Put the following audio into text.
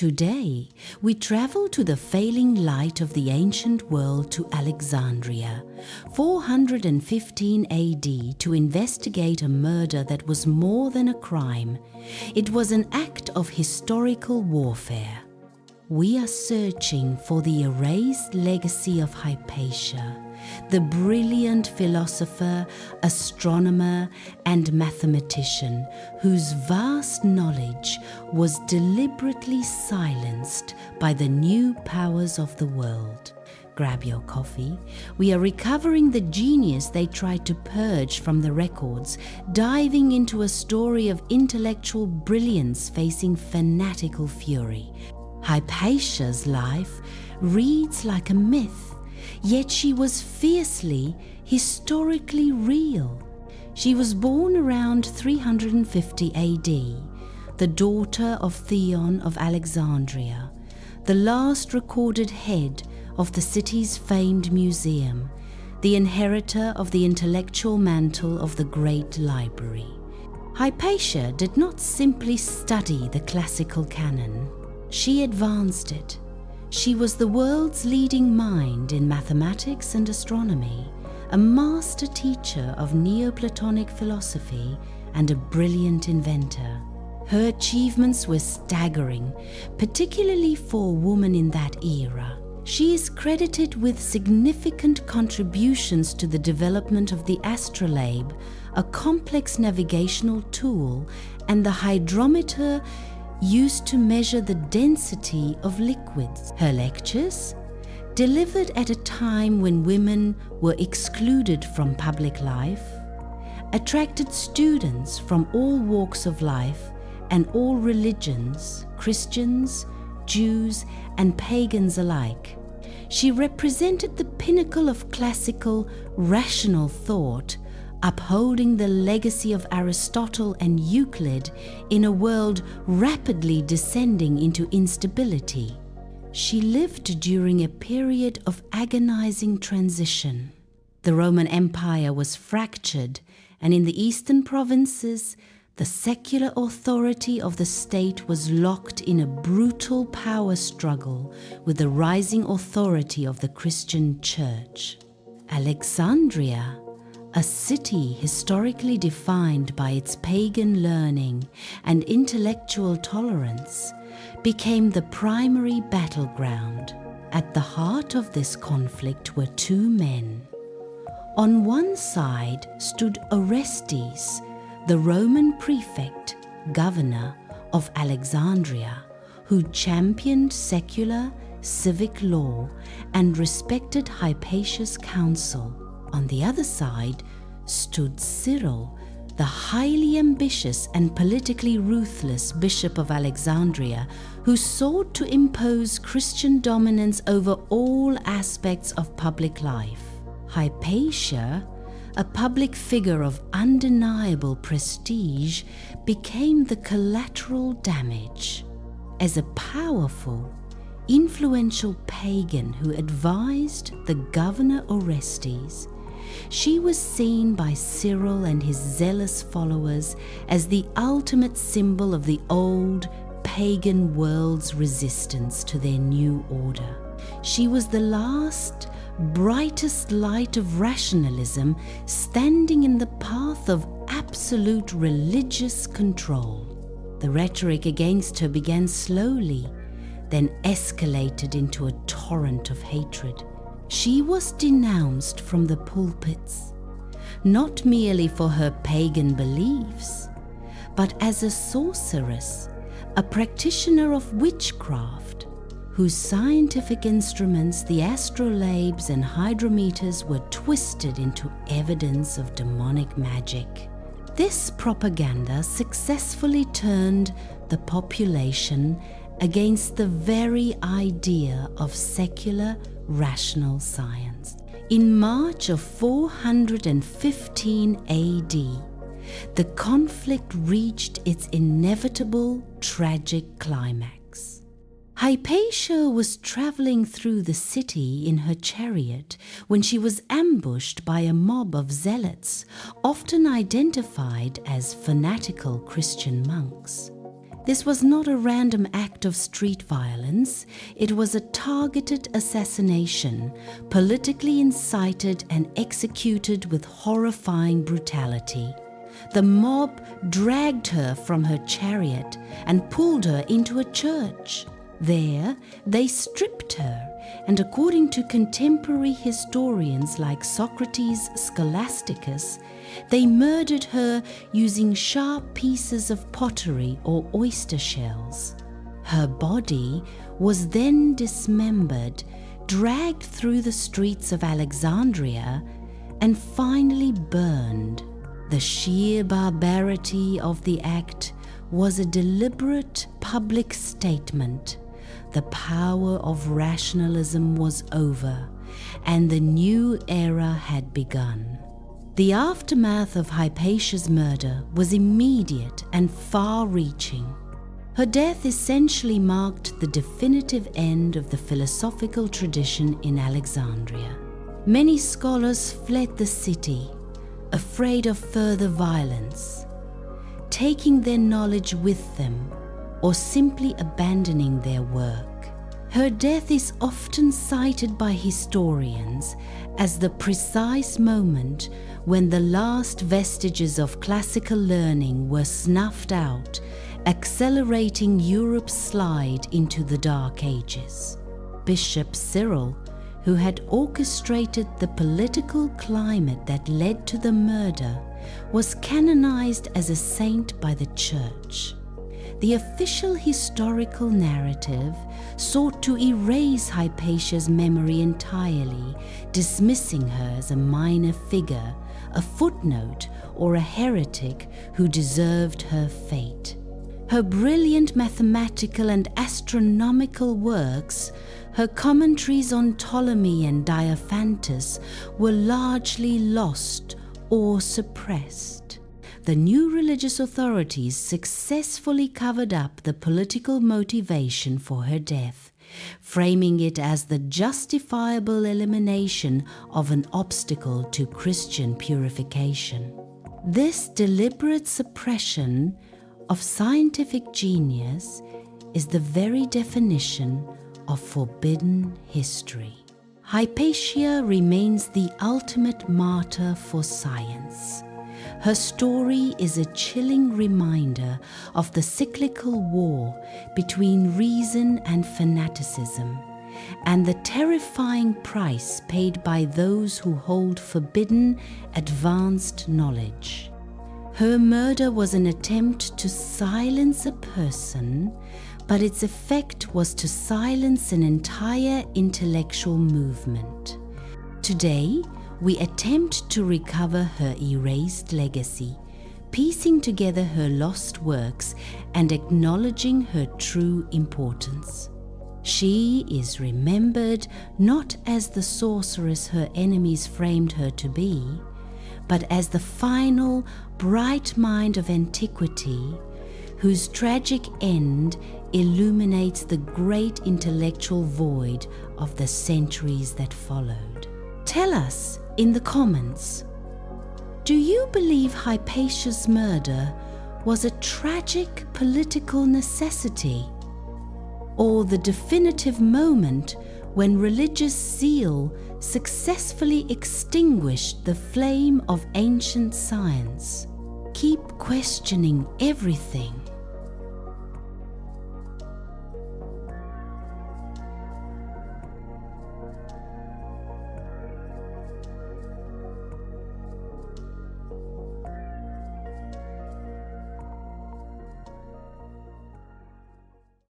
Today, we travel to the failing light of the ancient world to Alexandria, 415 AD, to investigate a murder that was more than a crime. It was an act of historical warfare. We are searching for the erased legacy of Hypatia, the brilliant philosopher, astronomer, and mathematician whose vast knowledge was deliberately silenced by the new powers of the world. Grab your coffee. We are recovering the genius they tried to purge from the records, diving into a story of intellectual brilliance facing fanatical fury. Hypatia's life reads like a myth, yet she was fiercely, historically real. She was born around 350 AD, the daughter of Theon of Alexandria, the last recorded head of the city's famed museum, the inheritor of the intellectual mantle of the great library. Hypatia did not simply study the classical canon. She advanced it. She was the world's leading mind in mathematics and astronomy, a master teacher of Neoplatonic philosophy, and a brilliant inventor. Her achievements were staggering, particularly for a woman in that era. She is credited with significant contributions to the development of the astrolabe, a complex navigational tool, and the hydrometer used to measure the density of liquids. Her lectures, delivered at a time when women were excluded from public life, attracted students from all walks of life and all religions, Christians, Jews, and pagans alike. She represented the pinnacle of classical, rational thought, upholding the legacy of Aristotle and Euclid in a world rapidly descending into instability. She lived during a period of agonizing transition. The Roman Empire was fractured, and in the eastern provinces, the secular authority of the state was locked in a brutal power struggle with the rising authority of the Christian Church. Alexandria, a city historically defined by its pagan learning and intellectual tolerance, became the primary battleground. At the heart of this conflict were two men. On one side stood Orestes, the Roman prefect, governor of Alexandria, who championed secular, civic law and respected Hypatia's counsel. On the other side stood Cyril, the highly ambitious and politically ruthless Bishop of Alexandria, who sought to impose Christian dominance over all aspects of public life. Hypatia, a public figure of undeniable prestige, became the collateral damage. As a powerful, influential pagan who advised the Governor Orestes, she was seen by Cyril and his zealous followers as the ultimate symbol of the old pagan world's resistance to their new order. She was the last, brightest light of rationalism standing in the path of absolute religious control. The rhetoric against her began slowly, then escalated into a torrent of hatred. She was denounced from the pulpits, not merely for her pagan beliefs, but as a sorceress, a practitioner of witchcraft, whose scientific instruments, the astrolabes and hydrometers, were twisted into evidence of demonic magic. This propaganda successfully turned the population against the very idea of secular, rational science. In March of 415 AD, the conflict reached its inevitable, tragic climax. Hypatia was traveling through the city in her chariot when she was ambushed by a mob of zealots, often identified as fanatical Christian monks. This was not a random act of street violence, it was a targeted assassination, politically incited and executed with horrifying brutality. The mob dragged her from her chariot and pulled her into a church. There, they stripped her, and according to contemporary historians like Socrates' Scholasticus, they murdered her using sharp pieces of pottery or oyster shells. Her body was then dismembered, dragged through the streets of Alexandria, and finally burned. The sheer barbarity of the act was a deliberate public statement. The power of rationalism was over, and the new era had begun. The aftermath of Hypatia's murder was immediate and far-reaching. Her death essentially marked the definitive end of the philosophical tradition in Alexandria. Many scholars fled the city, afraid of further violence, taking their knowledge with them or simply abandoning their work. Her death is often cited by historians as the precise moment when the last vestiges of classical learning were snuffed out, accelerating Europe's slide into the Dark Ages. Bishop Cyril, who had orchestrated the political climate that led to the murder, was canonized as a saint by the Church. The official historical narrative sought to erase Hypatia's memory entirely, dismissing her as a minor figure, a footnote, or a heretic who deserved her fate. Her brilliant mathematical and astronomical works, her commentaries on Ptolemy and Diophantus, were largely lost or suppressed. The new religious authorities successfully covered up the political motivation for her death, framing it as the justifiable elimination of an obstacle to Christian purification. This deliberate suppression of scientific genius is the very definition of forbidden history. Hypatia remains the ultimate martyr for science. Her story is a chilling reminder of the cyclical war between reason and fanaticism, and the terrifying price paid by those who hold forbidden, advanced knowledge. Her murder was an attempt to silence a person, but its effect was to silence an entire intellectual movement. Today, we attempt to recover her erased legacy, piecing together her lost works and acknowledging her true importance. She is remembered not as the sorceress her enemies framed her to be, but as the final, bright mind of antiquity, whose tragic end illuminates the great intellectual void of the centuries that followed. Tell us in the comments, do you believe Hypatia's murder was a tragic political necessity, or the definitive moment when religious zeal successfully extinguished the flame of ancient science? Keep questioning everything.